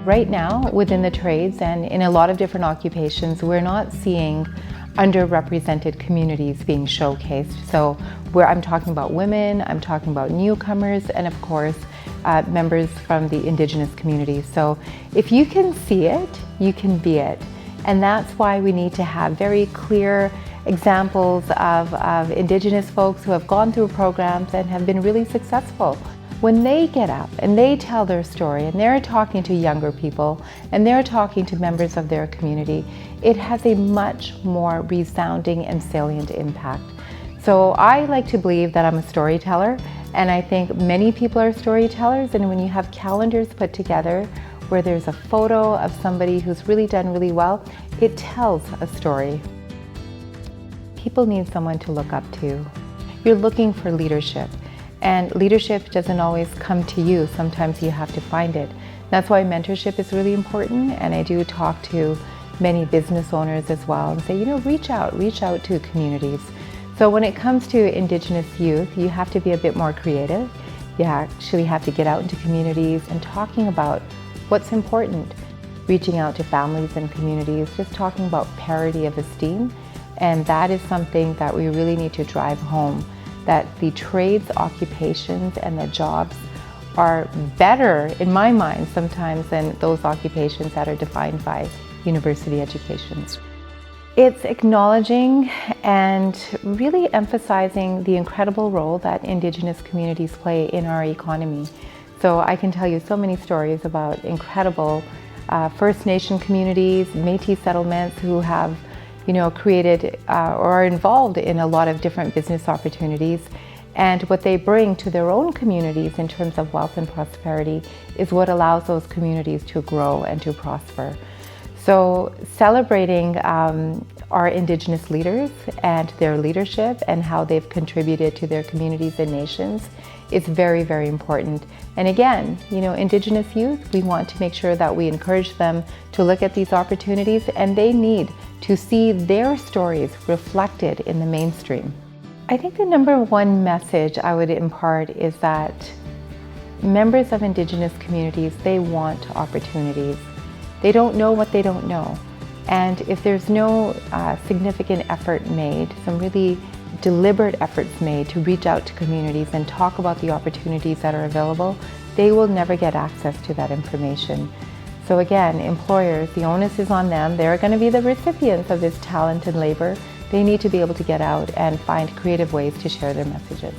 Right now, within the trades and in a lot of different occupations, we're not seeing underrepresented communities being showcased. So where I'm talking about women, I'm talking about newcomers, and of course, members from the Indigenous community. So if you can see it, you can be it. And that's why we need to have very clear examples of Indigenous folks who have gone through programs and have been really successful. When they get up and they tell their story and they're talking to younger people and they're talking to members of their community, it has a much more resounding and salient impact. So I like to believe that I'm a storyteller, and I think many people are storytellers, and when you have calendars put together where there's a photo of somebody who's really done really well, it tells a story. People need someone to look up to. You're looking for leadership. And leadership doesn't always come to you. Sometimes you have to find it. That's why mentorship is really important. And I do talk to many business owners as well and say, reach out to communities. So when it comes to Indigenous youth, you have to be a bit more creative. You actually have to get out into communities and talking about what's important. Reaching out to families and communities, just talking about parity of esteem. And that is something that we really need to drive home, that the trades, occupations, and the jobs are better, in my mind, sometimes than those occupations that are defined by university educations. It's acknowledging and really emphasizing the incredible role that Indigenous communities play in our economy. So I can tell you so many stories about incredible First Nation communities, Métis settlements who have created or are involved in a lot of different business opportunities. And what they bring to their own communities in terms of wealth and prosperity is what allows those communities to grow and to prosper. So celebrating our Indigenous leaders and their leadership and how they've contributed to their communities and nations is very, very important. And again, Indigenous youth, we want to make sure that we encourage them to look at these opportunities, and they need to see their stories reflected in the mainstream. I think the number one message I would impart is that members of Indigenous communities, they want opportunities. They don't know what they don't know. And if there's no significant effort made, some really deliberate efforts made to reach out to communities and talk about the opportunities that are available, they will never get access to that information. So again, employers, the onus is on them. They're going to be the recipients of this talent and labor. They need to be able to get out and find creative ways to share their messages.